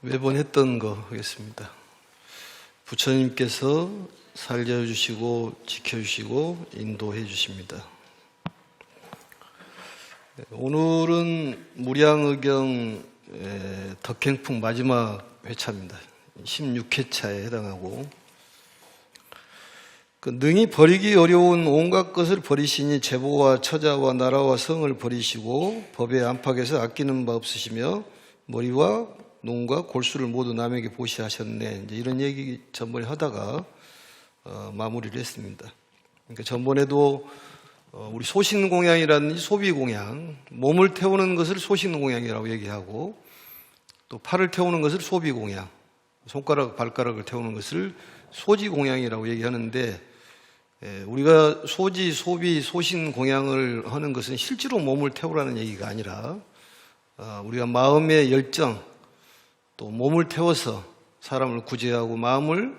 매번 했던 거 하겠습니다. 부처님께서 살려주시고 지켜주시고 인도해 주십니다. 오늘은 무량의경 덕행풍 마지막 회차입니다. 16회차에 해당하고, 능히 버리기 어려운 온갖 것을 버리시니 제보와 처자와 나라와 성을 버리시고 법의 안팎에서 아끼는 바 없으시며 머리와 눈과 골수를 모두 남에게 보시하셨네. 이제 이런 얘기 전번에 하다가 마무리를 했습니다. 그러니까 전번에도 우리 소신공양이라는 소비공양, 몸을 태우는 것을 소신공양이라고 얘기하고, 또 팔을 태우는 것을 소비공양, 손가락, 발가락을 태우는 것을 소지공양이라고 얘기하는데, 우리가 소지, 소비, 소신공양을 하는 것은 실제로 몸을 태우라는 얘기가 아니라, 우리가 마음의 열정, 또 몸을 태워서 사람을 구제하고 마음을,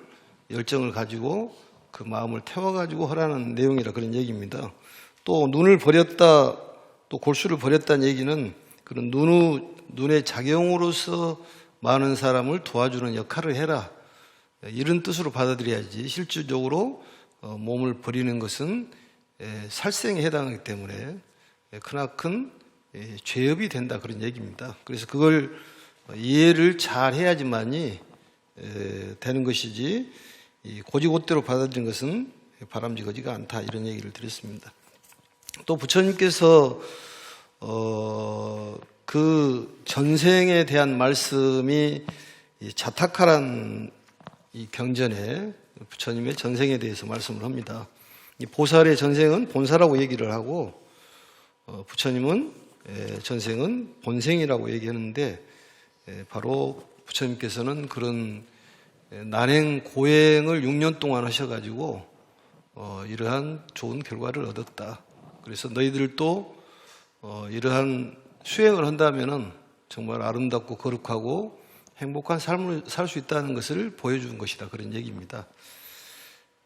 열정을 가지고 그 마음을 태워가지고 하라는 내용이라 그런 얘기입니다. 또 눈을 버렸다, 또 골수를 버렸다는 얘기는 그런 눈의 작용으로서 많은 사람을 도와주는 역할을 해라, 이런 뜻으로 받아들여야지, 실질적으로 몸을 버리는 것은 살생에 해당하기 때문에 크나큰 죄업이 된다, 그런 얘기입니다. 그래서 그걸 이해를 잘 해야지만이 되는 것이지, 고지고대로 받아들이는 것은 바람직하지가 않다, 이런 얘기를 드렸습니다. 또 부처님께서 그 전생에 대한 말씀이 자타카란 이 경전에 부처님의 전생에 대해서 말씀을 합니다. 이 보살의 전생은 본사라고 얘기를 하고, 부처님은 전생은 본생이라고 얘기하는데, 바로 부처님께서는 그런 난행 고행을 6년 동안 하셔가지고 이러한 좋은 결과를 얻었다. 그래서 너희들도 이러한 수행을 한다면은 정말 아름답고 거룩하고 행복한 삶을 살 수 있다는 것을 보여준 것이다, 그런 얘기입니다.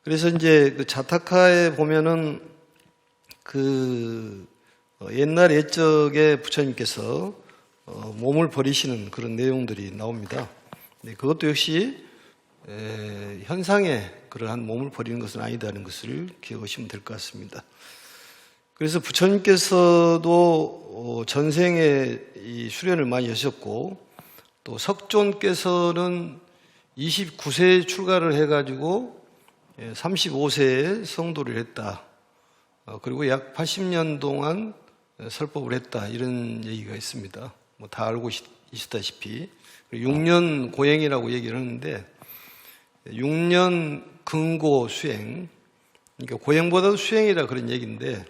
그래서 이제 그 자타카에 보면은 그 옛날 옛적에 부처님께서 몸을 버리시는 그런 내용들이 나옵니다. 그것도 역시 현상에 그러한 몸을 버리는 것은 아니다는 것을 기억하시면 될 것 같습니다. 그래서 부처님께서도 전생에 이 수련을 많이 하셨고, 또 석존께서는 29세에 출가를 해가지고 35세에 성도를 했다. 그리고 약 80년 동안 설법을 했다, 이런 얘기가 있습니다. 뭐 다 알고 있다시피 6년 고행이라고 얘기를 하는데, 6년 근고 수행, 그러니까 고행보다도 수행이라 그런 얘기인데,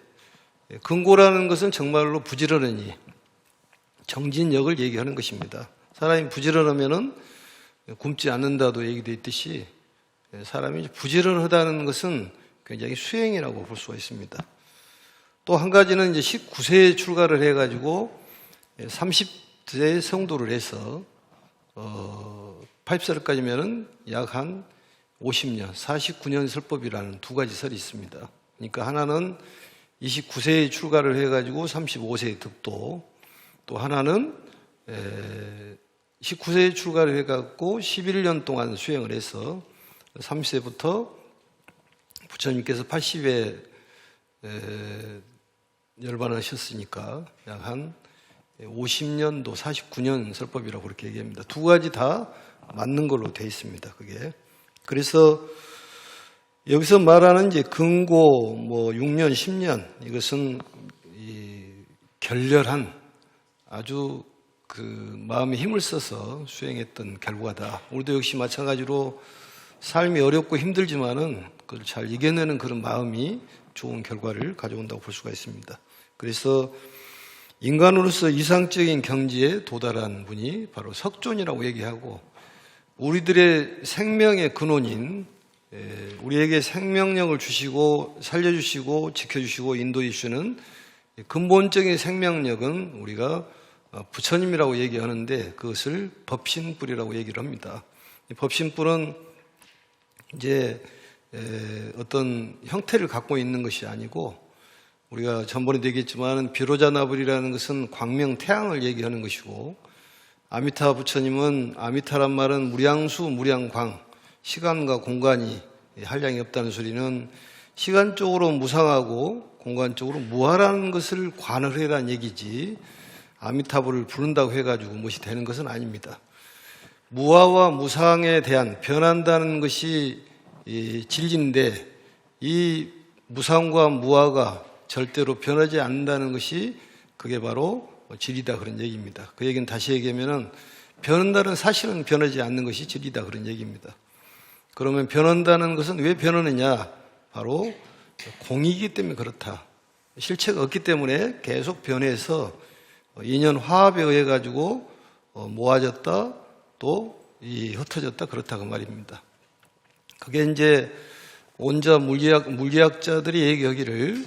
근고라는 것은 정말로 부지런하니 정진력을 얘기하는 것입니다. 사람이 부지런하면은 굶지 않는다도 얘기되어 있듯이, 사람이 부지런하다는 것은 굉장히 수행이라고 볼 수가 있습니다. 또 한 가지는 이제 19세에 출가를 해가지고 30세에 성도를 해서 80살까지면은 약 한 50년, 49년 설법이라는 두 가지 설이 있습니다. 그러니까 하나는 29세에 출가를 해가지고 35세에 득도, 또 하나는 19세에 출가를 해갖고 11년 동안 수행을 해서 30세부터 부처님께서 80에 열반하셨으니까 약 한 50년도 49년 설법이라고 그렇게 얘기합니다. 두 가지 다 맞는 걸로 되어 있습니다, 그게. 그래서 여기서 말하는 이제 근고 6년, 10년, 이것은 이 결렬한 아주 그 마음에 힘을 써서 수행했던 결과다. 우리도 역시 마찬가지로 삶이 어렵고 힘들지만은 그걸 잘 이겨내는 그런 마음이 좋은 결과를 가져온다고 볼 수가 있습니다. 그래서 인간으로서 이상적인 경지에 도달한 분이 바로 석존이라고 얘기하고, 우리들의 생명의 근원인, 우리에게 생명력을 주시고 살려주시고 지켜주시고 인도해 주시는 근본적인 생명력은 우리가 부처님이라고 얘기하는데, 그것을 법신불이라고 얘기를 합니다. 법신불은 이제 어떤 형태를 갖고 있는 것이 아니고, 우리가 전번에도 얘기했지만 비로자나불이라는 것은 광명 태양을 얘기하는 것이고, 아미타 부처님은, 아미타란 말은 무량수, 무량광, 시간과 공간이 한량이 없다는 소리는 시간적으로 무상하고 공간적으로 무하라는 것을 관을 해라는 얘기지, 아미타불을 부른다고 해가지고 무엇이 되는 것은 아닙니다. 무아와 무상에 대한 변한다는 것이 진리인데, 이 무상과 무아가 절대로 변하지 않는다는 것이 그게 바로 진리다, 그런 얘기입니다. 그 얘기는 다시 얘기하면은 변한다는 사실은 변하지 않는 것이 진리다, 그런 얘기입니다. 그러면 변한다는 것은 왜 변하느냐? 바로 공이기 때문에 그렇다. 실체가 없기 때문에 계속 변해서 인연 화합에 의해 가지고 모아졌다, 또 흩어졌다, 그렇다, 그 말입니다. 그게 이제 온자 물리학자들이 얘기하기를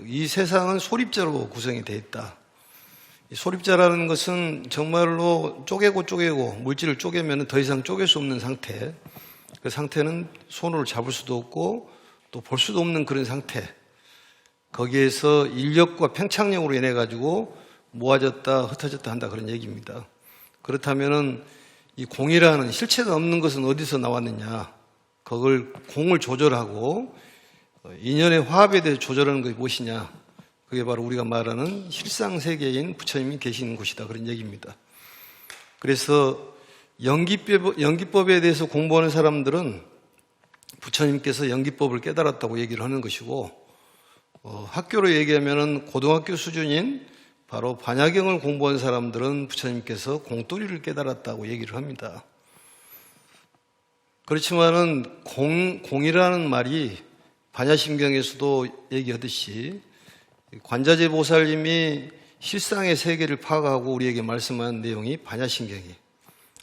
이 세상은 소립자로 구성이 되어 있다. 이 소립자라는 것은 정말로 쪼개고 물질을 쪼개면 더 이상 쪼갤 수 없는 상태, 그 상태는 손으로 잡을 수도 없고 또 볼 수도 없는 그런 상태, 거기에서 인력과 팽창력으로 인해 가지고 모아졌다, 흩어졌다 한다, 그런 얘기입니다. 그렇다면은 이 공이라는 실체가 없는 것은 어디서 나왔느냐? 그걸 공을 조절하고 인연의 화합에 대해 조절하는 것이 무엇이냐? 그게 바로 우리가 말하는 실상세계인 부처님이 계시는 곳이다, 그런 얘기입니다. 그래서 연기법에 대해서 공부하는 사람들은 부처님께서 연기법을 깨달았다고 얘기를 하는 것이고, 학교로 얘기하면은 고등학교 수준인 바로 반야경을 공부한 사람들은 부처님께서 공돌이를 깨달았다고 얘기를 합니다. 그렇지만은 공이라는 말이 반야심경에서도 얘기하듯이 관자재 보살님이 실상의 세계를 파악하고 우리에게 말씀한 내용이 반야심경이,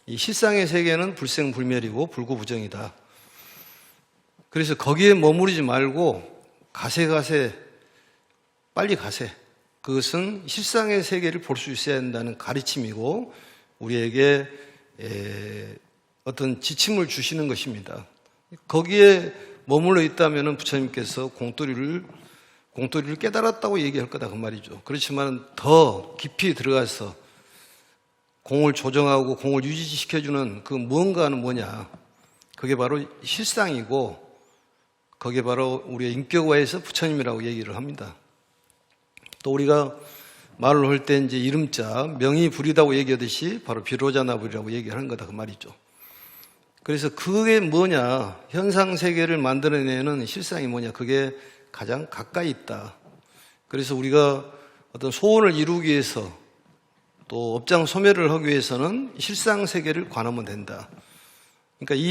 이 실상의 세계는 불생불멸이고 불구부정이다. 그래서 거기에 머무르지 말고 가세 빨리 가세. 그것은 실상의 세계를 볼 수 있어야 한다는 가르침이고 우리에게 어떤 지침을 주시는 것입니다. 거기에 머물러 있다면 부처님께서 공돌이를 깨달았다고 얘기할 거다, 그 말이죠. 그렇지만 더 깊이 들어가서 공을 조정하고 공을 유지시켜주는 그 무언가는 뭐냐? 그게 바로 실상이고, 그게 바로 우리의 인격화에서 부처님이라고 얘기를 합니다. 또 우리가 말을 할 때 이제 이름자, 명이 불이다고 얘기하듯이 바로 비로자나불이라고 얘기하는 거다, 그 말이죠. 그래서 그게 뭐냐? 현상세계를 만들어내는 실상이 뭐냐? 그게 가장 가까이 있다. 그래서 우리가 어떤 소원을 이루기 위해서 또 업장소멸을 하기 위해서는 실상세계를 관하면 된다. 그러니까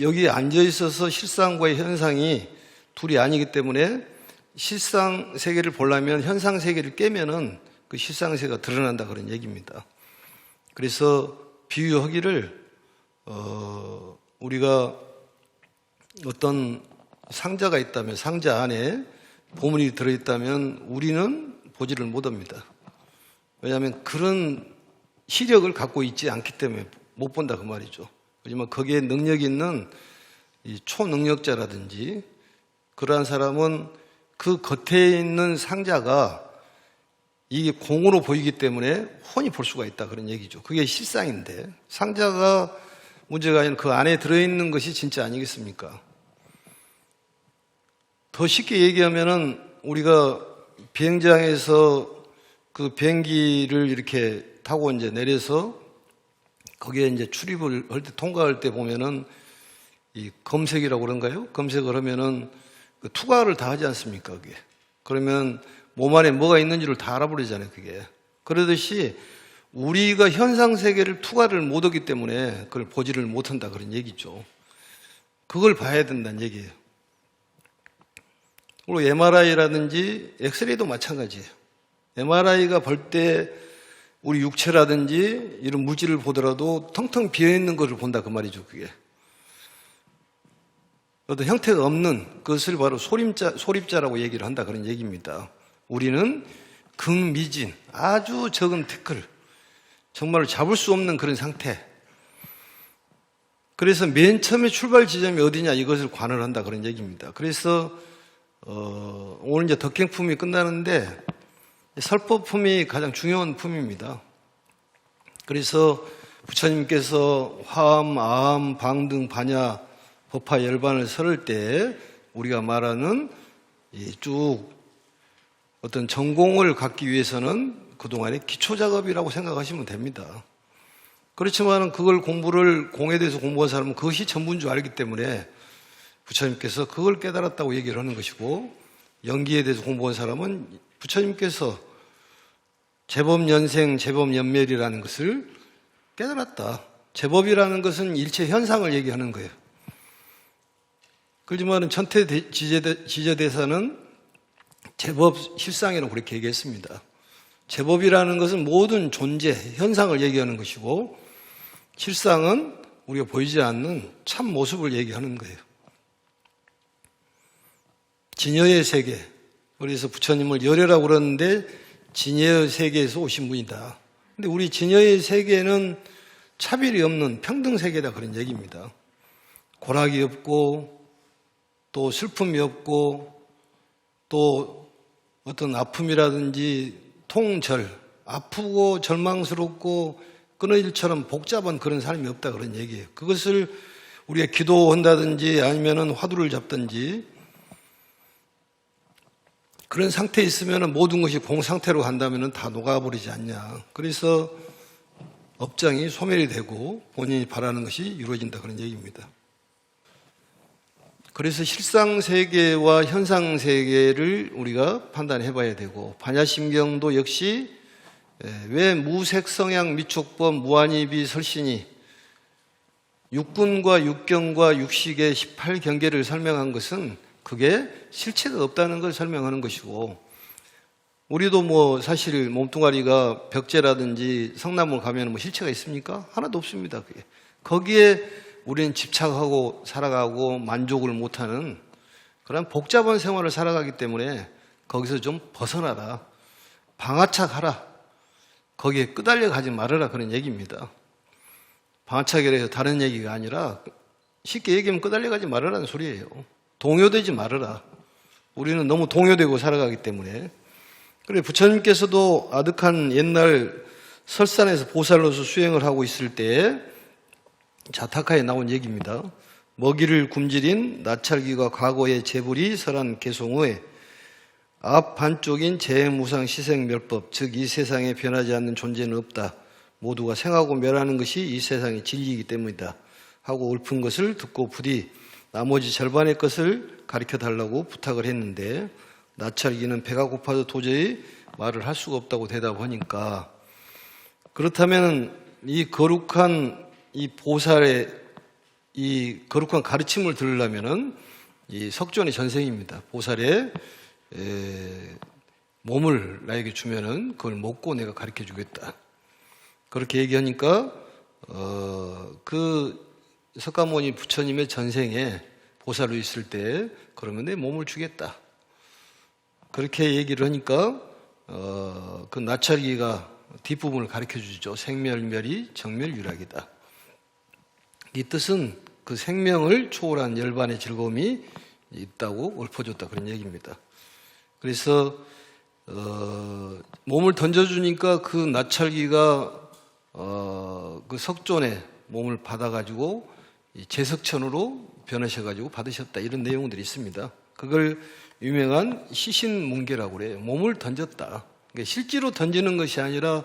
여기에 앉아있어서 실상과의 현상이 둘이 아니기 때문에 실상세계를 보려면 현상세계를 깨면은 그 실상세계가 드러난다, 그런 얘기입니다. 그래서 비유하기를 우리가 어떤 상자가 있다면 상자 안에 보물이 들어있다면 우리는 보지를 못합니다. 왜냐하면 그런 시력을 갖고 있지 않기 때문에 못 본다, 그 말이죠. 하지만 거기에 능력이 있는 이 초능력자라든지 그러한 사람은 그 겉에 있는 상자가 이게 공으로 보이기 때문에 훤히 볼 수가 있다, 그런 얘기죠. 그게 실상인데 상자가 문제가 아니라 그 안에 들어있는 것이 진짜 아니겠습니까? 더 쉽게 얘기하면은 우리가 비행장에서 그 비행기를 이렇게 타고 이제 내려서 거기에 이제 출입을 할 때, 통과할 때 보면은 이 검색이라고 그런가요? 검색을 하면은 그 투과를 다 하지 않습니까? 그게. 그러면 몸 안에 뭐가 있는지를 다 알아버리잖아요, 그게. 그러듯이 우리가 현상세계를 투과를 못 하기 때문에 그걸 보지를 못한다, 그런 얘기죠. 그걸 봐야 된다는 얘기예요. 그리고 MRI라든지 엑스레이도 마찬가지예요. MRI가 볼 때 우리 육체라든지 이런 물질을 보더라도 텅텅 비어있는 것을 본다, 그 말이죠, 그게. 어떤 형태가 없는 그것을 바로 소립자라고 얘기를 한다, 그런 얘기입니다. 우리는 극미진, 아주 적은 태클, 정말 잡을 수 없는 그런 상태. 그래서 맨 처음에 출발 지점이 어디냐, 이것을 관을 한다, 그런 얘기입니다. 그래서 오늘 이제 덕행품이 끝나는데 설법품이 가장 중요한 품입니다. 그래서 부처님께서 화암, 아암, 방등, 반야, 법화, 열반을 설을 때 우리가 말하는 쭉 어떤 전공을 갖기 위해서는 그동안의 기초작업이라고 생각하시면 됩니다. 그렇지만 그걸 공에 대해서 공부한 사람은 그것이 전부인 줄 알기 때문에 부처님께서 그걸 깨달았다고 얘기를 하는 것이고, 연기에 대해서 공부한 사람은 부처님께서 제법연생, 제법연멸이라는 것을 깨달았다. 제법이라는 것은 일체 현상을 얘기하는 거예요. 그렇지만 천태 지저대사는 제법 실상이라고 그렇게 얘기했습니다. 제법이라는 것은 모든 존재, 현상을 얘기하는 것이고, 실상은 우리가 보이지 않는 참 모습을 얘기하는 거예요. 진여의 세계, 그래서 부처님을 열애라고 그러는데 진여의 세계에서 오신 분이다. 근데 우리 진여의 세계는 차별이 없는 평등 세계다, 그런 얘기입니다. 고락이 없고 또 슬픔이 없고 또 어떤 아픔이라든지 통절, 아프고 절망스럽고 끊어질처럼 복잡한 그런 삶이 없다, 그런 얘기예요. 그것을 우리가 기도한다든지 아니면은 화두를 잡든지 그런 상태에 있으면 모든 것이 공상태로 간다면 다 녹아버리지 않냐. 그래서 업장이 소멸이 되고 본인이 바라는 것이 이루어진다, 그런 얘기입니다. 그래서 실상세계와 현상세계를 우리가 판단해 봐야 되고, 반야심경도 역시 왜 무색성양 미촉법 무한이비 설신이 육군과 육경과 육식의 18경계를 설명한 것은 그게 실체가 없다는 걸 설명하는 것이고, 우리도 사실 몸뚱아리가 벽제라든지 성나무 가면 실체가 있습니까? 하나도 없습니다. 그게. 거기에 우리는 집착하고 살아가고 만족을 못하는 그런 복잡한 생활을 살아가기 때문에 거기서 좀 벗어나라. 방아착하라. 거기에 끄달려 가지 말아라, 그런 얘기입니다. 방아착이라 해서 다른 얘기가 아니라 쉽게 얘기하면 끄달려 가지 말아라는 소리예요. 동요되지 말아라. 우리는 너무 동요되고 살아가기 때문에. 그래, 부처님께서도 아득한 옛날 설산에서 보살로서 수행을 하고 있을 때 자타카에 나온 얘기입니다. 먹이를 굶주린 나찰기가 과거의 재불이 설한 개송후에 앞 반쪽인 재무상 시생멸법, 즉 이 세상에 변하지 않는 존재는 없다. 모두가 생하고 멸하는 것이 이 세상의 진리이기 때문이다 하고 읊은 것을 듣고 부디 나머지 절반의 것을 가르쳐달라고 부탁을 했는데, 나찰기는 배가 고파서 도저히 말을 할 수가 없다고 대답하니까, 그렇다면 이 거룩한 이 보살의 이 거룩한 가르침을 들으려면은 이 석존의 전생입니다. 보살의 몸을 나에게 주면은 그걸 먹고 내가 가르쳐 주겠다. 그렇게 얘기하니까 그 석가모니 부처님의 전생에 보살로 있을 때 그러면 내 몸을 주겠다. 그렇게 얘기를 하니까 그 나찰기가 뒷부분을 가르쳐 주죠. 생멸멸이 정멸유락이다. 이 뜻은 그 생명을 초월한 열반의 즐거움이 있다고 읊어줬다, 그런 얘기입니다. 그래서 몸을 던져주니까 그 나찰기가 그 석존의 몸을 받아가지고 제석천으로 변하셔가지고 받으셨다, 이런 내용들이 있습니다. 그걸 유명한 시신문계라고 그래요. 몸을 던졌다. 그러니까 실제로 던지는 것이 아니라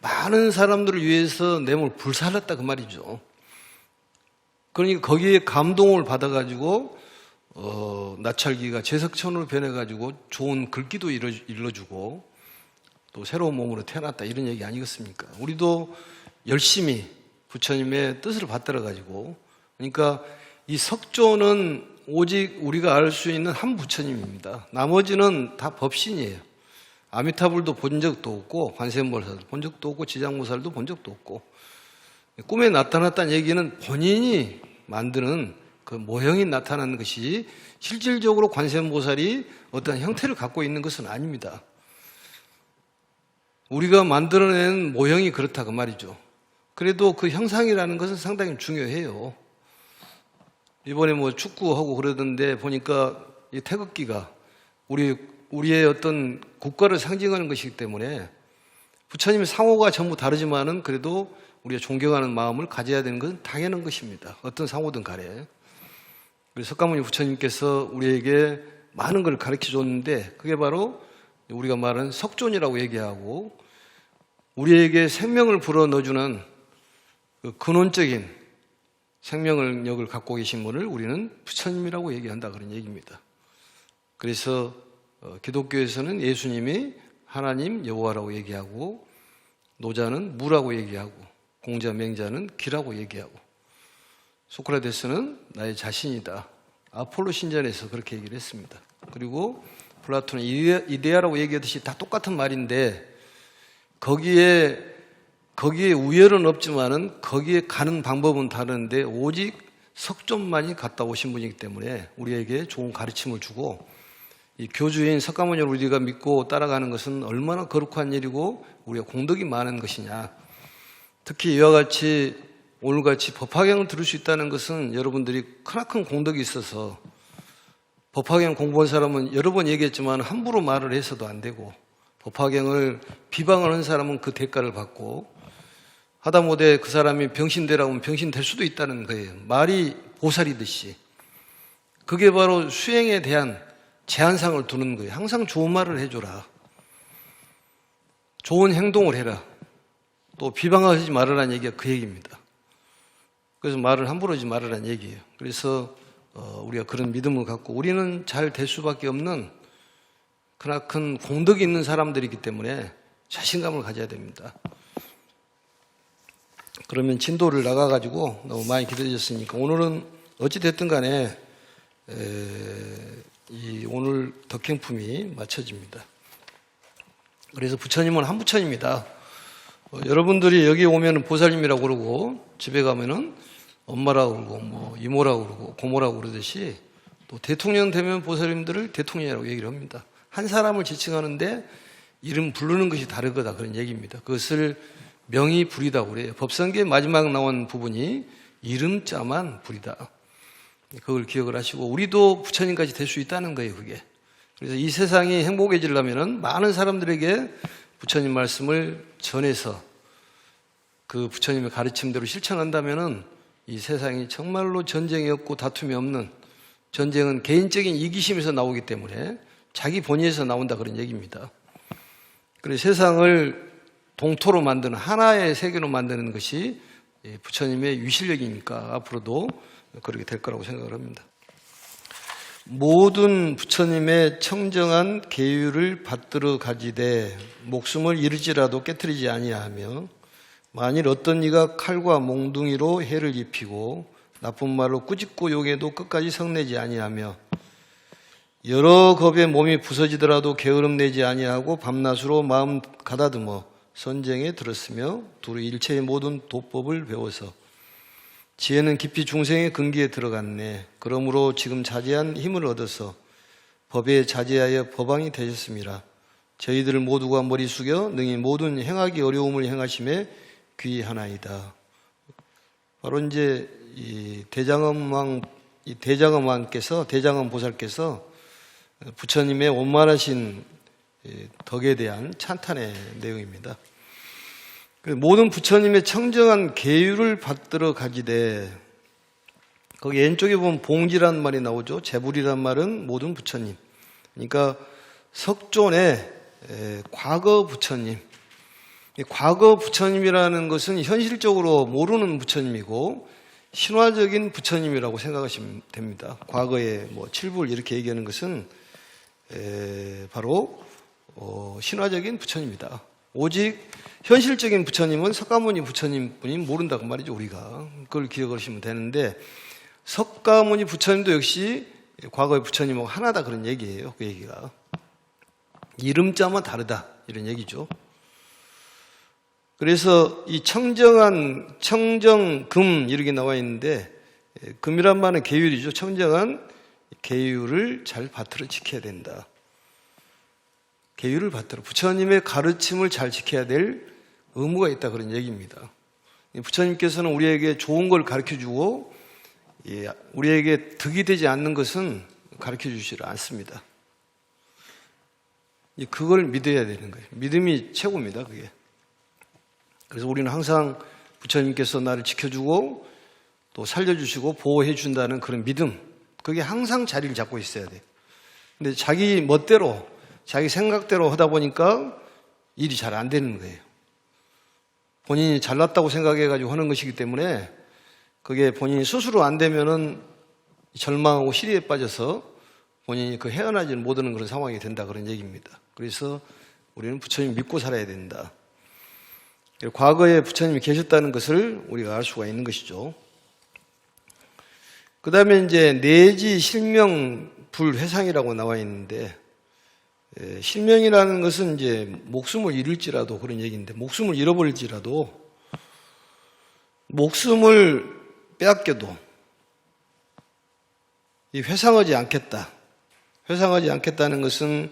많은 사람들을 위해서 내 몸을 불살랐다, 그 말이죠. 그러니까 거기에 감동을 받아가지고 나찰기가 제석천으로 변해가지고 좋은 글귀도 일러주고 또 새로운 몸으로 태어났다, 이런 얘기 아니겠습니까? 우리도 열심히 부처님의 뜻을 받들어가지고, 그러니까 이 석조는 오직 우리가 알 수 있는 한 부처님입니다. 나머지는 다 법신이에요. 아미타불도 본 적도 없고, 관세음보살도 본 적도 없고, 지장보살도 본 적도 없고, 꿈에 나타났다는 얘기는 본인이 만드는 그 모형이 나타나는 것이 실질적으로 관세음보살이 어떤 형태를 갖고 있는 것은 아닙니다. 우리가 만들어낸 모형이 그렇다, 그 말이죠. 그래도 그 형상이라는 것은 상당히 중요해요. 이번에 축구하고 그러던데 보니까 이 태극기가 우리의 어떤 국가를 상징하는 것이기 때문에 부처님의 상호가 전부 다르지만은 그래도 우리가 존경하는 마음을 가져야 되는 것은 당연한 것입니다. 어떤 상호든 간에. 그래서 석가모니 부처님께서 우리에게 많은 걸 가르쳐 줬는데 그게 바로 우리가 말하는 석존이라고 얘기하고 우리에게 생명을 불어넣어주는 그 근원적인 생명력을 갖고 계신 분을 우리는 부처님이라고 얘기한다 그런 얘기입니다. 그래서 기독교에서는 예수님이 하나님 여호와라고 얘기하고 노자는 무라고 얘기하고 공자 맹자는 기라고 얘기하고 소크라테스는 나의 자신이다. 아폴로 신전에서 그렇게 얘기를 했습니다. 그리고 플라톤은 이데아라고 얘기하듯이 다 똑같은 말인데 거기에 우열은 없지만은 거기에 가는 방법은 다른데 오직 석존만이 갔다 오신 분이기 때문에 우리에게 좋은 가르침을 주고 이 교주인 석가모니를 우리가 믿고 따라가는 것은 얼마나 거룩한 일이고 우리가 공덕이 많은 것이냐. 특히 이와 같이 오늘같이 법화경을 들을 수 있다는 것은 여러분들이 크나큰 공덕이 있어서 법화경 공부한 사람은 여러 번 얘기했지만 함부로 말을 해서도 안 되고 법화경을 비방을 한 사람은 그 대가를 받고 하다못해 그 사람이 병신되라고 하면 병신될 수도 있다는 거예요. 말이 보살이듯이. 그게 바로 수행에 대한 제한상을 두는 거예요. 항상 좋은 말을 해줘라. 좋은 행동을 해라. 또 비방하지 말으라는 얘기가 그 얘기입니다. 그래서 말을 함부로 하지 말으라는 얘기예요. 그래서 우리가 그런 믿음을 갖고 우리는 잘 될 수밖에 없는 크나큰 공덕이 있는 사람들이기 때문에 자신감을 가져야 됩니다. 그러면 진도를 나가가지고 너무 많이 기다려졌으니까 오늘은 어찌됐든 간에 오늘 덕행품이 마쳐집니다. 그래서 부처님은 한 부처님이다. 여러분들이 여기 오면 보살님이라고 그러고 집에 가면은 엄마라고 그러고 뭐 이모라고 그러고 고모라고 그러듯이 또 대통령 되면 보살님들을 대통령이라고 얘기를 합니다. 한 사람을 지칭하는데 이름 부르는 것이 다르거다 그런 얘기입니다. 그것을 명의불이다고 그래요. 법성계에 마지막 나온 부분이 이름자만 불이다. 그걸 기억을 하시고 우리도 부처님까지 될 수 있다는 거예요. 그게. 그래서 이 세상이 행복해지려면 많은 사람들에게 부처님 말씀을 전해서 그 부처님의 가르침대로 실천한다면 이 세상이 정말로 전쟁이 없고 다툼이 없는, 전쟁은 개인적인 이기심에서 나오기 때문에 자기 본의에서 나온다 그런 얘기입니다. 그래서 세상을 동토로 만드는 하나의 세계로 만드는 것이 부처님의 유실력이니까 앞으로도 그렇게 될 거라고 생각을 합니다. 모든 부처님의 청정한 계율을 받들어 가지되 목숨을 잃을지라도 깨트리지 아니하며 만일 어떤 이가 칼과 몽둥이로 해를 입히고 나쁜 말로 꾸짖고 욕해도 끝까지 성내지 아니하며 여러 겁에 몸이 부서지더라도 게으름 내지 아니하고 밤낮으로 마음 가다듬어 선쟁에 들었으며 두루 일체의 모든 도법을 배워서 지혜는 깊이 중생의 근기에 들어갔네. 그러므로 지금 자제한 힘을 얻어서 법에 자제하여 법왕이 되셨습니다. 저희들 모두가 머리 숙여 능히 모든 행하기 어려움을 행하심에 귀하나이다. 바로 이제 이 대장엄 보살께서 부처님의 원만하신 덕에 대한 찬탄의 내용입니다. 모든 부처님의 청정한 계율을 받들어 가지되 거기 왼쪽에 보면 봉지란 말이 나오죠. 재불이란 말은 모든 부처님. 그러니까 석존의 과거 부처님. 과거 부처님이라는 것은 현실적으로 모르는 부처님이고 신화적인 부처님이라고 생각하시면 됩니다. 과거에 뭐 칠불 이렇게 얘기하는 것은 바로 신화적인 부처님이다. 오직 현실적인 부처님은 석가모니 부처님뿐이 모른다고 말이죠. 우리가 그걸 기억하시면 되는데 석가모니 부처님도 역시 과거의 부처님하고 하나다 그런 얘기예요. 그 얘기가 이름자만 다르다 이런 얘기죠. 그래서 이 청정금 이렇게 나와 있는데 금이란 말은 계율이죠. 청정한 계율을 잘 받들어 지켜야 된다. 계율을 받들어 부처님의 가르침을 잘 지켜야 될 의무가 있다 그런 얘기입니다. 부처님께서는 우리에게 좋은 걸 가르쳐주고 우리에게 득이 되지 않는 것은 가르쳐주지 않습니다. 그걸 믿어야 되는 거예요. 믿음이 최고입니다. 그게 그래서 우리는 항상 부처님께서 나를 지켜주고 또 살려주시고 보호해 준다는 그런 믿음, 그게 항상 자리를 잡고 있어야 돼요. 근데 자기 멋대로 자기 생각대로 하다 보니까 일이 잘 안 되는 거예요. 본인이 잘났다고 생각해가지고 하는 것이기 때문에 그게 본인이 스스로 안 되면은 절망하고 시리에 빠져서 본인이 그 헤어나지 못하는 그런 상황이 된다, 그런 얘기입니다. 그래서 우리는 부처님 믿고 살아야 된다. 과거에 부처님이 계셨다는 것을 우리가 알 수가 있는 것이죠. 그 다음에 이제 내지 실명 불회상이라고 나와 있는데, 실명이라는 것은 이제 목숨을 잃을지라도 그런 얘기인데, 목숨을 잃어버릴지라도 목숨을 빼앗겨도 이 회상하지 않겠다. 회상하지 않겠다는 것은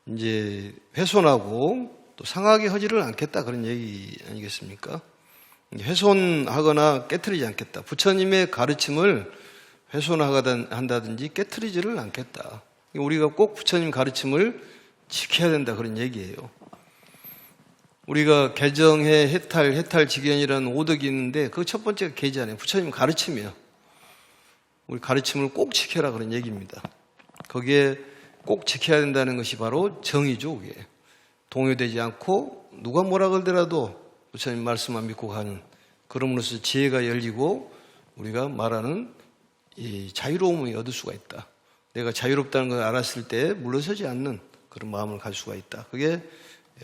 이제 훼손하고 또 상하게 하지를 않겠다, 그런 얘기 아니겠습니까? 훼손하거나 깨트리지 않겠다. 부처님의 가르침을 훼손한다든지 깨트리지를 않겠다. 우리가 꼭 부처님 가르침을 지켜야 된다, 그런 얘기예요. 우리가 개정해 해탈 직연이라는 오덕이 있는데 그 첫 번째가 계잖아요. 부처님 가르침이에요. 우리 가르침을 꼭 지켜라, 그런 얘기입니다. 거기에 꼭 지켜야 된다는 것이 바로 정의죠. 그게 동요되지 않고 누가 뭐라 그러더라도 부처님 말씀만 믿고 가는, 그럼으로써 지혜가 열리고 우리가 말하는 이 자유로움을 얻을 수가 있다. 내가 자유롭다는 걸 알았을 때 물러서지 않는 그런 마음을 가질 수가 있다. 그게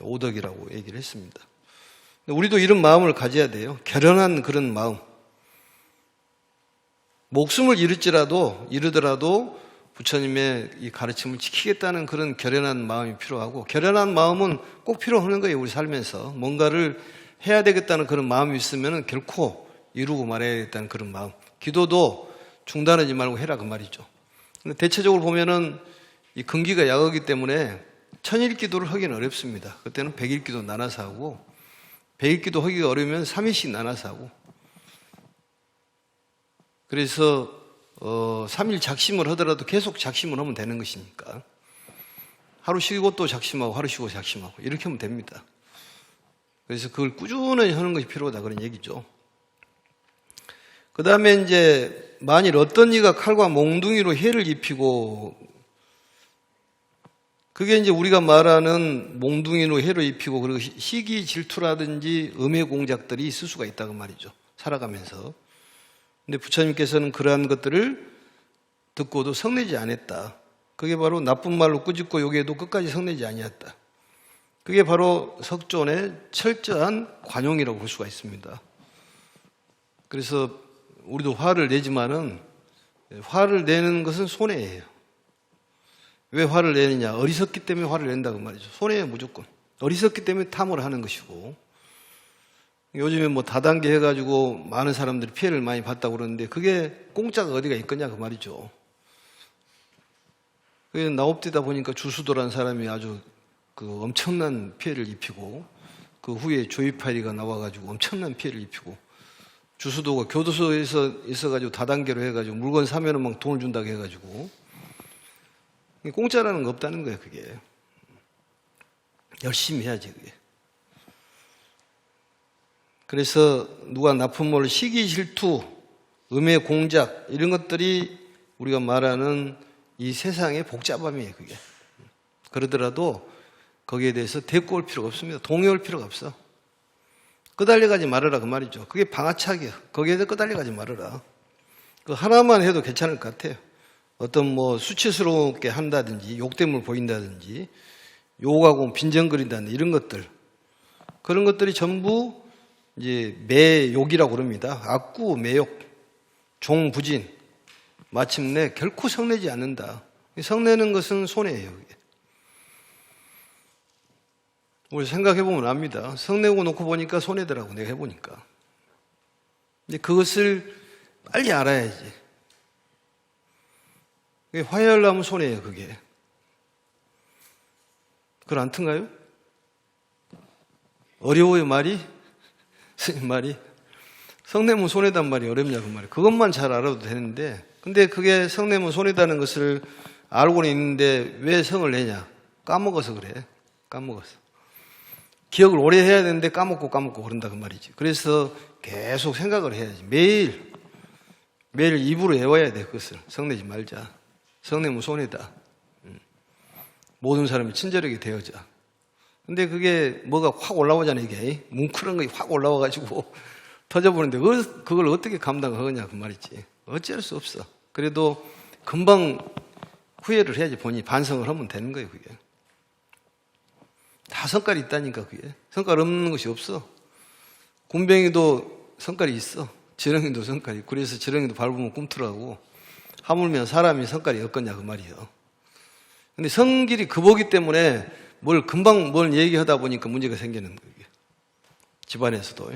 오덕이라고 얘기를 했습니다. 우리도 이런 마음을 가져야 돼요. 결연한 그런 마음. 목숨을 잃으더라도 부처님의 이 가르침을 지키겠다는 그런 결연한 마음이 필요하고, 결연한 마음은 꼭 필요한 거예요. 우리 살면서 뭔가를 해야 되겠다는 그런 마음이 있으면 결코 이루고 말아야겠다는 그런 마음. 기도도 중단하지 말고 해라, 그 말이죠. 근데 대체적으로 보면은 이 근기가 약하기 때문에 천일 기도를 하기는 어렵습니다. 그때는 100일 기도 나눠서 하고, 100일 기도 하기가 어려우면 3일씩 나눠서 하고, 그래서 3일 작심을 하더라도 계속 작심을 하면 되는 것이니까 하루 쉬고 또 작심하고 하루 쉬고 작심하고 이렇게 하면 됩니다. 그래서 그걸 꾸준히 하는 것이 필요하다, 그런 얘기죠. 그 다음에 이제 만일 어떤 이가 칼과 몽둥이로 해를 입히고, 그게 이제 우리가 말하는 몽둥이로 해를 입히고, 그리고 시기 질투라든지 음해 공작들이 있을 수가 있다고 말이죠. 살아가면서. 근데 부처님께서는 그러한 것들을 듣고도 성내지 않았다. 그게 바로 나쁜 말로 꾸짖고 욕해도 끝까지 성내지 아니었다. 그게 바로 석존의 철저한 관용이라고 볼 수가 있습니다. 그래서 우리도 화를 내지만은 화를 내는 것은 손해예요. 왜 화를 내느냐? 어리석기 때문에 화를 낸다고 말이죠. 손해예요, 무조건. 어리석기 때문에 탐을 하는 것이고, 요즘에 뭐 다단계 해가지고 많은 사람들이 피해를 많이 봤다고 그러는데 그게 공짜가 어디가 있겠냐, 그 말이죠. 그게 나옵디다 보니까 주수도라는 사람이 아주 그 엄청난 피해를 입히고, 그 후에 조이파리가 나와가지고 엄청난 피해를 입히고, 주수도가 교도소에서 있어가지고 다단계로 해가지고 물건 사면은 막 돈을 준다고 해가지고, 공짜라는 거 없다는 거예요. 그게 열심히 해야지, 그게. 그래서 누가 나쁜 말, 시기 질투, 음해 공작, 이런 것들이 우리가 말하는 이 세상의 복잡함이에요, 그게. 그러더라도 거기에 대해서 대꾸할 필요가 없습니다. 동요할 필요가 없어. 끄달려가지 말아라, 그 말이죠. 그게 방아착이야. 거기에 대해 끄달려가지 말아라. 그 하나만 해도 괜찮을 것 같아요. 어떤 뭐 수치스럽게 한다든지, 욕됨을 보인다든지, 욕하고 빈정거린다든지, 이런 것들. 그런 것들이 전부 이제 매욕이라고 그럽니다. 악구, 매욕, 종부진. 마침내 결코 성내지 않는다. 성내는 것은 손해예요. 그게. 우리 생각해보면 압니다. 성내고 놓고 보니까 손해더라고, 내가 해보니까. 근데 그것을 빨리 알아야지. 화해하려면 손해예요, 그게. 그걸 안 튼가요? 어려워요, 말이? 스님 말이? 성내면 손해단 말이 어렵냐, 그 말이. 그것만 잘 알아도 되는데, 근데 그게 성내면 손해다는 것을 알고는 있는데 왜 성을 내냐? 까먹어서 그래. 까먹어서. 기억을 오래 해야 되는데 까먹고 그런다 그 말이지. 그래서 계속 생각을 해야지. 매일 입으로 외워야 돼. 그것을 성내지 말자. 성내면 손해다. 모든 사람이 친절하게 되어자. 근데 그게 뭐가 확 올라오잖아. 이게 뭉클한 게 확 올라와가지고 터져버리는데 그걸 어떻게 감당하느냐 그 말이지. 어쩔 수 없어. 그래도 금방 후회를 해야지. 본인이 반성을 하면 되는 거예요. 그게 다 성깔이 있다니까. 그게 성깔 없는 것이 없어. 군뱅이도 성깔이 있어. 지렁이도 성깔이 있고. 그래서 지렁이도 밟으면 꿈틀하고 하물며 사람이 성깔이 없겠냐 그 말이에요. 근데 성질이 급하기 때문에 금방 뭘 얘기하다 보니까 문제가 생기는 거예요. 집안에서도.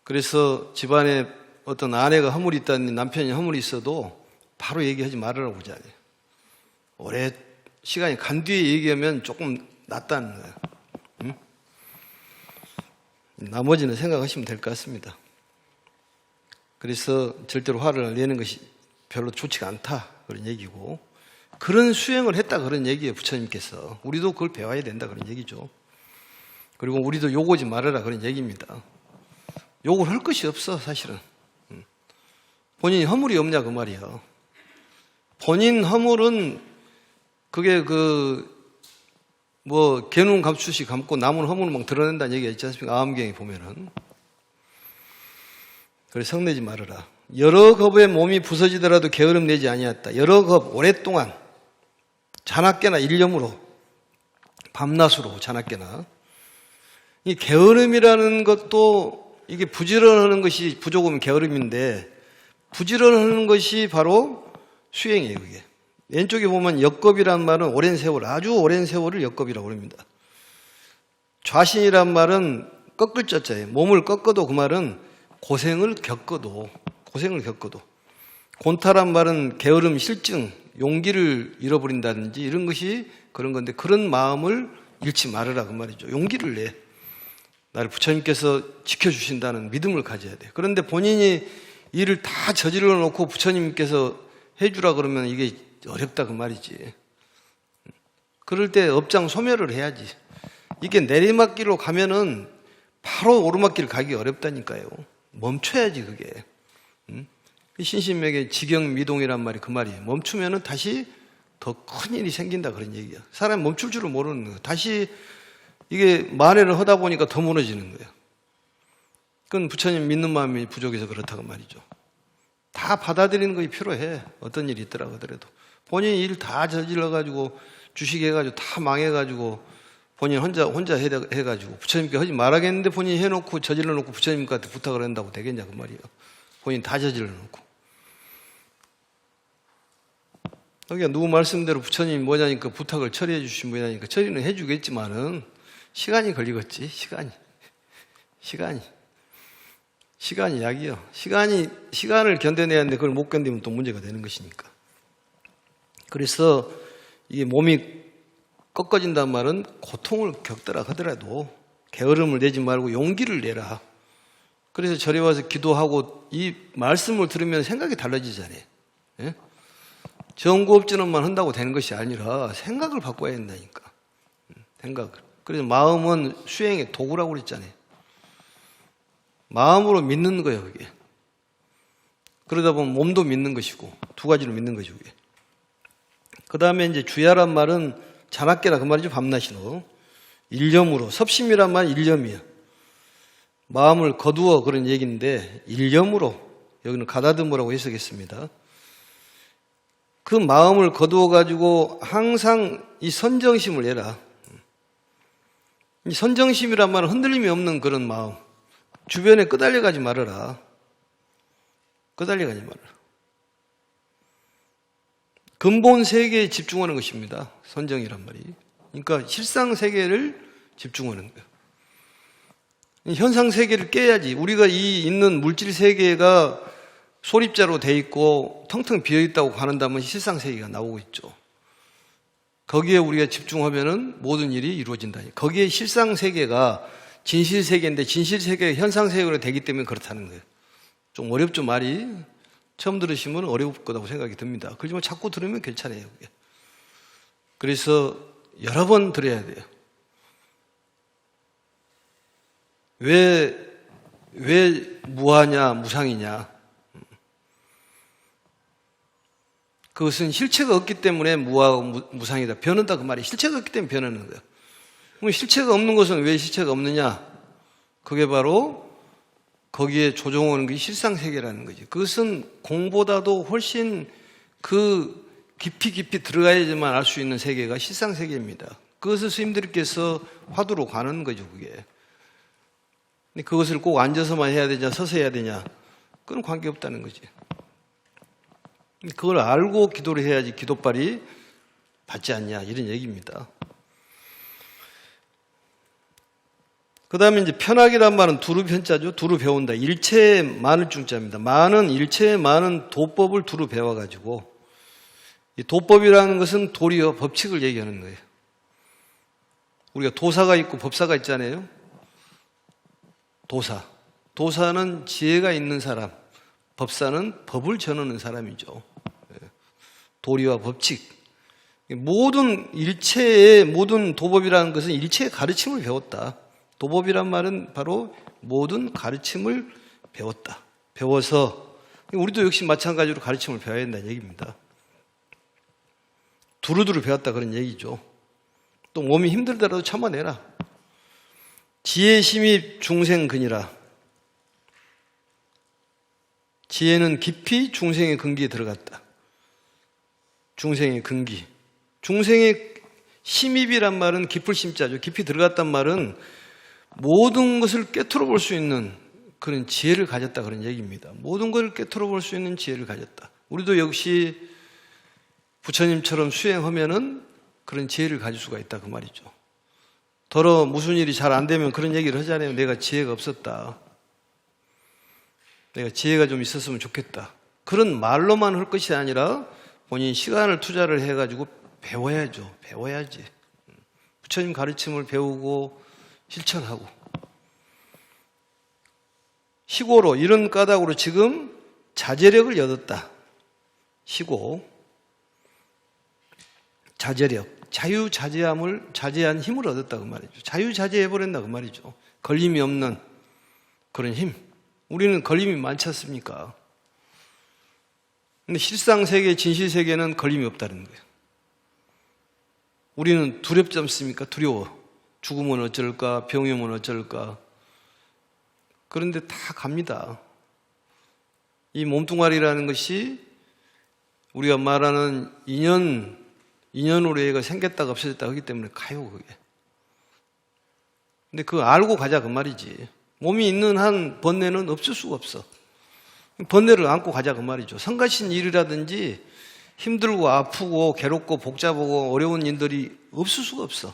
그래서 집안에 어떤 아내가 허물이 있다니 남편이 허물이 있어도 바로 얘기하지 말으라고 그러잖아요. 오래 시간이 간 뒤에 얘기하면 조금 낫다는 거예요. 응? 나머지는 생각하시면 될 것 같습니다. 그래서 절대로 화를 내는 것이 별로 좋지가 않다 그런 얘기고, 그런 수행을 했다 그런 얘기예요. 부처님께서 우리도 그걸 배워야 된다 그런 얘기죠. 그리고 우리도 욕오지 말아라 그런 얘기입니다. 욕을 할 것이 없어 사실은. 본인이 허물이 없냐 그 말이야. 본인 허물은 그게 개눈 감추시 감고 남은 허물을 막 드러낸다는 얘기가 있지 않습니까? 아함경에 보면은. 그래서 성내지 말아라. 여러 겁의 몸이 부서지더라도 게으름 내지 아니었다. 여러 겁 오랫동안 자나깨나 일념으로 밤낮으로 자나깨나. 이 게으름이라는 것도 이게 부지런하는 것이 부조금은 게으름인데, 부지런하는 것이 바로 수행이에요. 그게 왼쪽에 보면 역겁이란 말은 오랜 세월, 아주 오랜 세월을 역겁이라고 합니다. 좌신이란 말은 꺾을 자자예요. 몸을 꺾어도 그 말은 고생을 겪어도. 곤타란 말은 게으름, 실증, 용기를 잃어버린다든지 이런 것이 그런 건데, 그런 마음을 잃지 말아라 그 말이죠. 용기를 내. 나를 부처님께서 지켜주신다는 믿음을 가져야 돼. 그런데 본인이 일을 다 저질러 놓고 부처님께서 해주라 그러면 이게 어렵다 그 말이지. 그럴 때 업장 소멸을 해야지. 이게 내리막길로 가면은 바로 오르막길 가기 어렵다니까요. 멈춰야지 그게. 신신명의 직영미동이란 말이 그 말이에요. 멈추면은 다시 더 큰 일이 생긴다 그런 얘기야. 사람이 멈출 줄을 모르는 거야. 다시 이게 만회를 하다 보니까 더 무너지는 거예요. 그건 부처님 믿는 마음이 부족해서 그렇다고 말이죠. 다 받아들이는 것이 필요해. 어떤 일이 있더라고 하더라도. 본인이 일 다 저질러가지고 주식해가지고 다 망해가지고 본인 혼자 해가지고 부처님께 하지 말아야겠는데 본인이 해놓고 저질러놓고 부처님한테 부탁을 한다고 되겠냐 그 말이에요. 본인 다 저질러놓고. 그러니까 누구 말씀대로 부처님이 뭐냐니까 부탁을 처리해 주신 분이니까 처리는 해주겠지만은 시간이 걸리겠지. 시간이 약이요. 시간을 견뎌내야 하는데 그걸 못 견디면 또 문제가 되는 것이니까. 그래서 이게 몸이 꺾어진다는 말은 고통을 겪더라 하더라도 게으름을 내지 말고 용기를 내라. 그래서 절에 와서 기도하고 이 말씀을 들으면 생각이 달라지잖아요. 예? 정구업진원만 한다고 되는 것이 아니라 생각을 바꿔야 된다니까. 생각을. 그래서 마음은 수행의 도구라고 그랬잖아요. 마음으로 믿는 거예요, 그게. 그러다 보면 몸도 믿는 것이고, 두 가지로 믿는 것이고. 그 다음에 이제 주야란 말은 자나깨나 그 말이죠, 밤낮이로. 일념으로. 섭심이란 말은 일념이에요. 마음을 거두어 그런 얘기인데, 일념으로. 여기는 가다듬으라고 해석했습니다. 그 마음을 거두어 가지고 항상 이 선정심을 내라. 이 선정심이란 말은 흔들림이 없는 그런 마음. 주변에 끄달려가지 말아라. 끄달려가지 말아라. 근본 세계에 집중하는 것입니다. 선정이란 말이. 그러니까 실상 세계를 집중하는 거예요. 현상 세계를 깨야지. 우리가 이 있는 물질 세계가 소립자로 돼 있고 텅텅 비어 있다고 가는다면 실상 세계가 나오고 있죠. 거기에 우리가 집중하면은 모든 일이 이루어진다. 거기에 실상 세계가 진실 세계인데 진실 세계가 현상 세계로 되기 때문에 그렇다는 거예요. 좀 어렵죠, 말이. 처음 들으시면 어려울 거라고 생각이 듭니다. 그렇지만 자꾸 들으면 괜찮아요. 그게. 그래서 여러 번 들어야 돼요. 왜 무하냐, 무상이냐? 그것은 실체가 없기 때문에 무하고 무상이다. 변한다 그 말이. 실체가 없기 때문에 변하는 거예요. 그럼 실체가 없는 것은 왜 실체가 없느냐? 그게 바로 거기에 조종하는 것이 실상세계라는 거지. 그것은 공보다도 훨씬 그 깊이 들어가야지만 알 수 있는 세계가 실상세계입니다. 그것을 스님들께서 화두로 가는 거죠, 그게. 근데 그것을 꼭 앉아서만 해야 되냐, 서서 해야 되냐, 그건 관계없다는 거지. 그걸 알고 기도를 해야지 기도빨이 받지 않냐, 이런 얘기입니다. 그 다음에 이제 편학이란 말은 두루 편자죠. 두루 배운다. 일체의 많을 중자입니다. 많은, 일체의 많은 도법을 두루 배워가지고, 이 도법이라는 것은 도리어 법칙을 얘기하는 거예요. 우리가 도사가 있고 법사가 있잖아요. 도사는 지혜가 있는 사람, 법사는 법을 전하는 사람이죠. 도리와 법칙. 모든 일체의 모든 도법이라는 것은 일체의 가르침을 배웠다. 도법이란 말은 바로 모든 가르침을 배웠다. 배워서 우리도 역시 마찬가지로 가르침을 배워야 된다는 얘기입니다. 두루두루 배웠다 그런 얘기죠. 또 몸이 힘들더라도 참아내라. 지혜 심입 중생근이라. 지혜는 깊이 중생의 근기에 들어갔다. 중생의 근기. 중생의 심입이란 말은 깊을 심자죠. 깊이 들어갔단 말은 모든 것을 깨트려 볼 수 있는 그런 지혜를 가졌다 그런 얘기입니다. 모든 것을 깨트려 볼 수 있는 지혜를 가졌다. 우리도 역시 부처님처럼 수행하면은 그런 지혜를 가질 수가 있다 그 말이죠. 더러 무슨 일이 잘 안 되면 그런 얘기를 하잖아요. 내가 지혜가 없었다. 내가 지혜가 좀 있었으면 좋겠다. 그런 말로만 할 것이 아니라 본인이 시간을 투자를 해가지고 배워야죠. 배워야지. 부처님 가르침을 배우고 실천하고. 시고로 이런 까닭으로 지금 자제력을 얻었다. 시고 자제력, 자제한 힘을 얻었다 그 말이죠. 자유자재해버린다 그 말이죠. 걸림이 없는 그런 힘. 우리는 걸림이 많지 않습니까? 근데 실상세계, 진실세계는 걸림이 없다는 거예요. 우리는 두렵지 않습니까? 두려워. 죽으면 어쩔까? 병이 오면 어쩔까? 그런데 다 갑니다. 이 몸뚱아리라는 것이 우리가 말하는 인연으로 얘가 생겼다가 없어졌다 하기 때문에 가요, 그게. 근데 그거 알고 가자 그 말이지. 몸이 있는 한 번뇌는 없을 수가 없어. 번뇌를 안고 가자 그 말이죠. 성가신 일이라든지 힘들고 아프고 괴롭고 복잡하고 어려운 일들이 없을 수가 없어.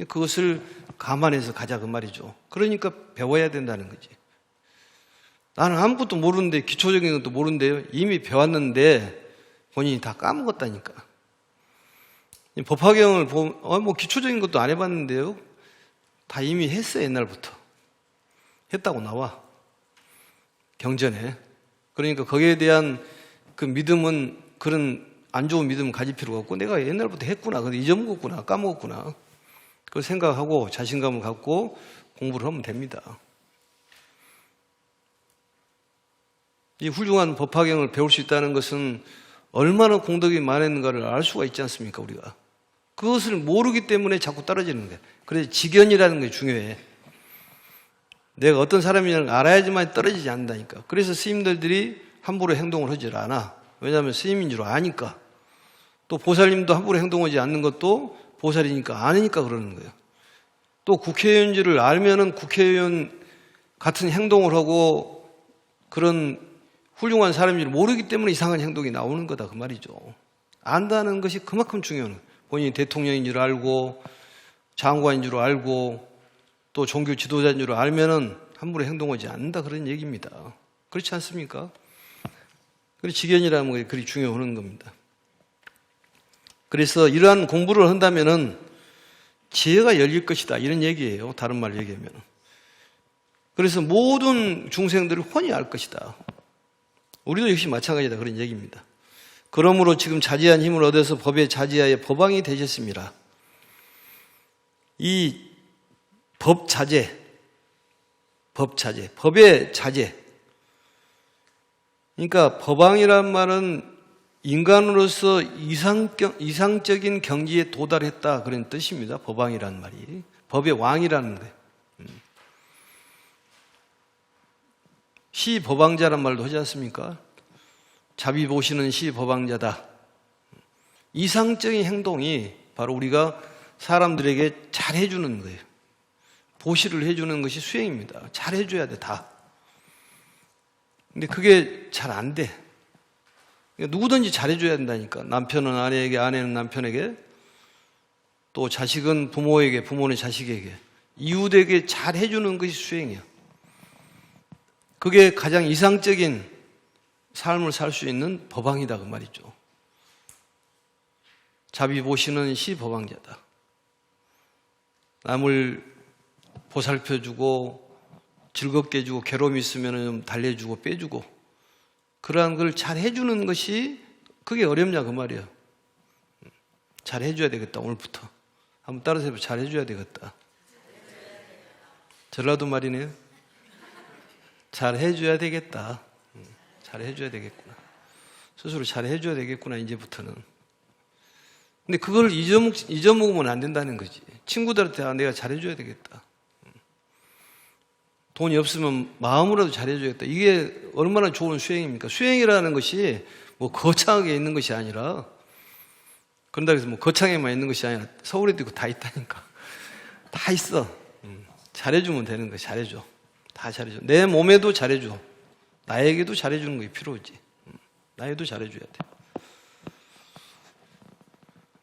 그것을 감안해서 가자 그 말이죠. 그러니까 배워야 된다는 거지. 나는 아무것도 모르는데, 기초적인 것도 모르는데요. 이미 배웠는데 본인이 다 까먹었다니까. 법화경을 보면 뭐 기초적인 것도 안 해봤는데요. 다 이미 했어요. 옛날부터. 했다고 나와. 경전에. 그러니까 거기에 대한 그 믿음은, 그런 안 좋은 믿음은 가질 필요가 없고, 내가 옛날부터 했구나. 근데 잊어먹었구나. 까먹었구나. 그걸 생각하고 자신감을 갖고 공부를 하면 됩니다. 이 훌륭한 법화경을 배울 수 있다는 것은 얼마나 공덕이 많았는가를 알 수가 있지 않습니까, 우리가. 그것을 모르기 때문에 자꾸 떨어지는 거예요. 그래서 직연이라는 게 중요해. 내가 어떤 사람이냐는 알아야지만 떨어지지 않는다니까. 그래서 스님들이 함부로 행동을 하질 않아. 왜냐하면 스님인 줄 아니까. 또 보살님도 함부로 행동하지 않는 것도 보살이니까 아니니까 그러는 거예요. 또 국회의원인 줄 알면은 국회의원 같은 행동을 하고 그런 훌륭한 사람인 줄 모르기 때문에 이상한 행동이 나오는 거다 그 말이죠. 안다는 것이 그만큼 중요한 거예요. 본인이 대통령인 줄 알고 장관인 줄 알고 또 종교 지도자인 줄 알면은 함부로 행동하지 않는다 그런 얘기입니다. 그렇지 않습니까? 그래서 직연이라는 게 그리 중요한 겁니다. 그래서 이러한 공부를 한다면은 지혜가 열릴 것이다 이런 얘기예요. 다른 말로 얘기하면. 그래서 모든 중생들을 훤히 알 것이다. 우리도 역시 마찬가지다 그런 얘기입니다. 그러므로 지금 자제한 힘을 얻어서 법에 자제하여 법왕이 되셨습니다. 이 법자제, 법자재, 법의 자재. 그러니까 법왕이란 말은 인간으로서 이상적인 경지에 도달했다 그런 뜻입니다. 법왕이란 말이. 법의 왕이라는 거예요. 시법왕자란 말도 하지 않습니까? 자비 보시는 시법왕자다. 이상적인 행동이 바로 우리가 사람들에게 잘해주는 거예요. 보시를 해주는 것이 수행입니다. 잘해줘야 돼, 다. 근데 그게 잘 안 돼. 누구든지 잘해줘야 된다니까. 남편은 아내에게, 아내는 남편에게, 또 자식은 부모에게, 부모는 자식에게, 이웃에게 잘해주는 것이 수행이야. 그게 가장 이상적인 삶을 살 수 있는 법왕이다 그 말이죠. 자비 보시는 시법왕자다. 남을 보살펴주고 즐겁게 해주고 괴로움이 있으면 좀 달래주고 빼주고 그러한 걸 잘 해주는 것이 그게 어렵냐 그 말이에요. 잘 해줘야 되겠다 오늘부터. 한번 따라서 해봐. 잘 해줘야 되겠다. 전라도 말이네요. 잘 해줘야 되겠다. 잘 해줘야 되겠구나. 스스로 잘 해줘야 되겠구나 이제부터는. 근데 그걸 잊어먹으면 안 된다는 거지. 친구들한테 내가 잘해줘야 되겠다. 돈이 없으면 마음으로도 잘해줘야겠다. 이게 얼마나 좋은 수행입니까? 수행이라는 것이 뭐 거창하게 있는 것이 아니라, 그런다 해서 뭐 거창에만 있는 것이 아니라 서울에도 있고 다 있다니까. 다 있어. 잘해주면 되는 거야. 잘해줘. 다 잘해줘. 내 몸에도 잘해줘. 나에게도 잘해주는 게 필요하지. 나에도 잘해줘야 돼.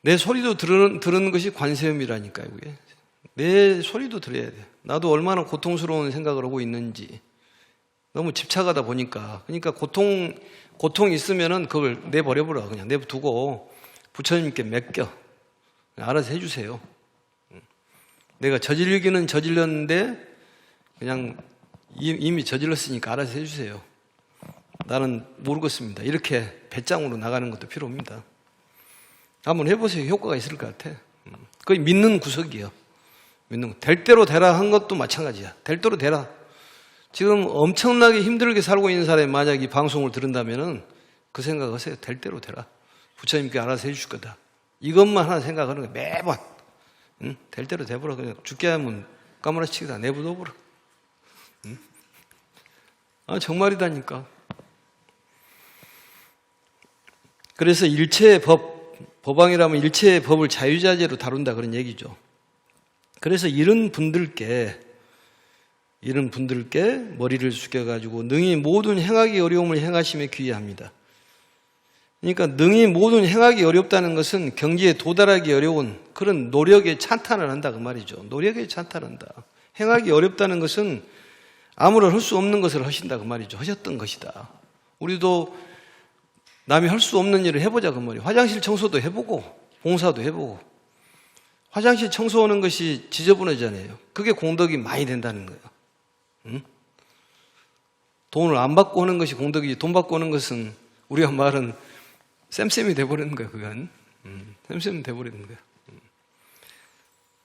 내 소리도 들은 것이 관세음이라니까요, 그게. 내 소리도 들어야 돼. 나도 얼마나 고통스러운 생각을 하고 있는지. 너무 집착하다 보니까. 그러니까 고통이 있으면은 그걸 내버려버려. 그냥 내두고 부처님께 맡겨. 알아서 해주세요. 내가 저질리기는 저질렀는데 그냥 이미 저질렀으니까 알아서 해주세요. 나는 모르겠습니다. 이렇게 배짱으로 나가는 것도 필요합니다. 한번 해보세요. 효과가 있을 것 같아. 그게 믿는 구석이에요. 믿는 거. 될 대로 되라 한 것도 마찬가지야. 될 대로 되라. 지금 엄청나게 힘들게 살고 있는 사람이 만약 이 방송을 들은다면은 그 생각하세요. 될 대로 되라. 부처님께 알아서 해주실 거다. 이것만 하나 생각하는 거야. 매번. 응? 될 대로 돼보라. 그냥 죽게 하면 까무라치기다. 내버려둬보라. 응? 아, 정말이다니까. 그래서 일체의 법왕이라면 일체의 법을 자유자재로 다룬다 그런 얘기죠. 그래서 이런 분들께 머리를 숙여가지고 능히 모든 행하기 어려움을 행하심에 귀의합니다. 그러니까 능히 모든 행하기 어렵다는 것은 경지에 도달하기 어려운 그런 노력에 찬탄을 한다 그 말이죠. 노력에 찬탄한다. 행하기 어렵다는 것은 아무런 할 수 없는 것을 하신다 그 말이죠. 하셨던 것이다. 우리도 남이 할 수 없는 일을 해보자 그 말이에요. 화장실 청소도 해보고 봉사도 해보고. 화장실 청소하는 것이 지저분하잖아요. 그게 공덕이 많이 된다는 거예요. 응? 돈을 안 받고 하는 것이 공덕이지, 돈 받고 하는 것은 우리가 말은 쌤쌤이 돼버리는 거예요. 그건 쌤쌤이 돼버리는 거예요.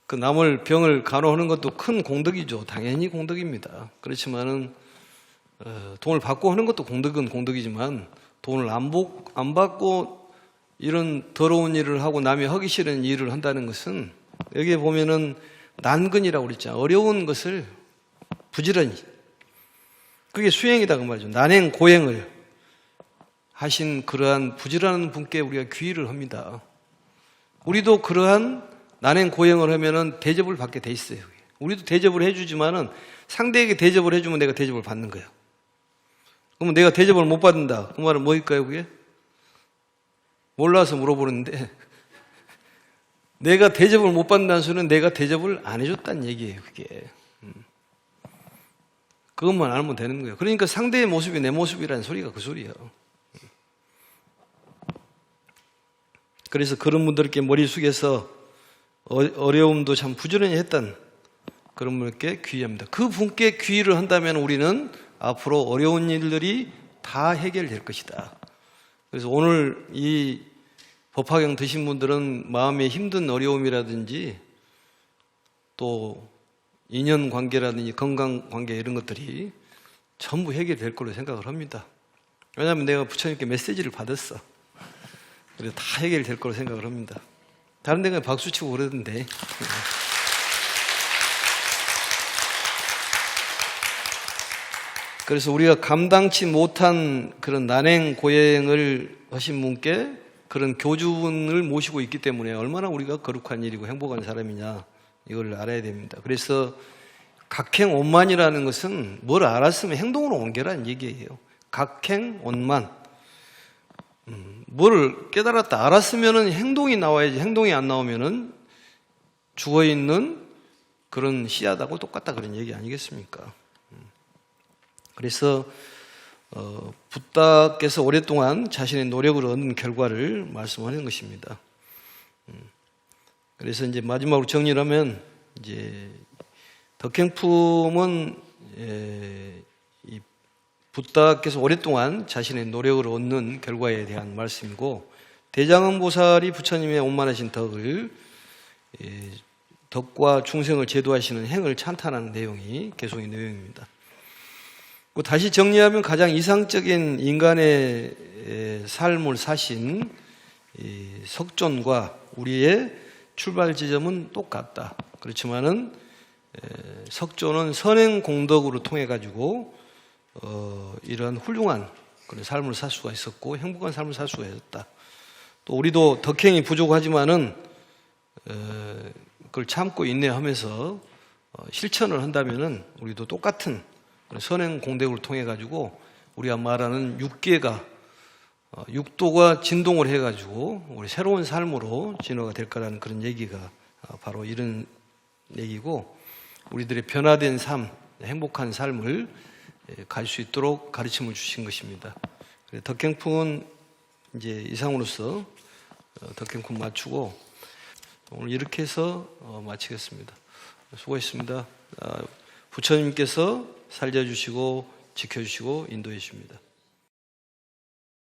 그 남을 병을 간호하는 것도 큰 공덕이죠. 당연히 공덕입니다. 그렇지만은 돈을 받고 하는 것도 공덕은 공덕이지만 돈을 안 받고 이런 더러운 일을 하고 남이 하기 싫은 일을 한다는 것은 여기에 보면은 난근이라고 그랬잖아요. 어려운 것을 부지런히. 그게 수행이다 그 말이죠. 난행 고행을 하신 그러한 부지런한 분께 우리가 귀의를 합니다. 우리도 그러한 난행 고행을 하면은 대접을 받게 돼 있어요. 우리도 대접을 해주지만은 상대에게 대접을 해주면 내가 대접을 받는 거예요. 그러면 내가 대접을 못 받는다. 그 말은 뭐일까요, 그게? 몰라서 물어보는데, 내가 대접을 못 받는다는 소리는 내가 대접을 안 해줬다는 얘기예요, 그게. 그것만 알면 되는 거예요. 그러니까 상대의 모습이 내 모습이라는 소리가 그 소리예요. 그래서 그런 분들께 머리 숙여서 어려움도 참 부지런히 했던 그런 분께 귀의합니다. 그 분께 귀의를 한다면 우리는 앞으로 어려운 일들이 다 해결될 것이다. 그래서 오늘 이 법화경 드신 분들은 마음에 힘든 어려움이라든지 또 인연 관계라든지 건강 관계 이런 것들이 전부 해결될 걸로 생각을 합니다. 왜냐하면 내가 부처님께 메시지를 받았어. 그래서 다 해결될 걸로 생각을 합니다. 다른 데가 박수치고 그러던데. 그래서 우리가 감당치 못한 그런 난행 고행을 하신 분께 그런 교주분을 모시고 있기 때문에 얼마나 우리가 거룩한 일이고 행복한 사람이냐 이걸 알아야 됩니다. 그래서 각행원만이라는 것은 뭘 알았으면 행동으로 옮겨라는 얘기예요. 각행원만. 뭘 깨달았다 알았으면 행동이 나와야지. 행동이 안 나오면 죽어있는 그런 씨앗하고 똑같다 그런 얘기 아니겠습니까? 그래서 붓다께서 오랫동안 자신의 노력을 얻은 결과를 말씀하는 것입니다. 그래서 이제 마지막으로 정리를 하면 이제 덕행품은 이 붓다께서 오랫동안 자신의 노력을 얻는 결과에 대한 말씀이고, 대장엄보살이 부처님의 원만하신 덕과 중생을 제도하시는 행을 찬탄하는 내용이 개송의 내용입니다. 다시 정리하면 가장 이상적인 인간의 삶을 사신 석존과 우리의 출발 지점은 똑같다. 그렇지만은 석존은 선행 공덕으로 통해 가지고 이러한 훌륭한 그런 삶을 살 수가 있었고 행복한 삶을 살 수가 있었다. 또 우리도 덕행이 부족하지만은 그걸 참고 인내하면서 실천을 한다면은 우리도 똑같은 선행 공덕을 통해 가지고 우리가 말하는 육계가 육도가 진동을 해 가지고 우리 새로운 삶으로 진화가 될 거라는 그런 얘기가 바로 이런 얘기고, 우리들의 변화된 삶, 행복한 삶을 갈 수 있도록 가르침을 주신 것입니다. 덕행품은 이제 이상으로서 덕행품 마치고 오늘 이렇게 해서 마치겠습니다. 수고했습니다. 부처님께서 살려주시고 지켜주시고 인도해 주십니다.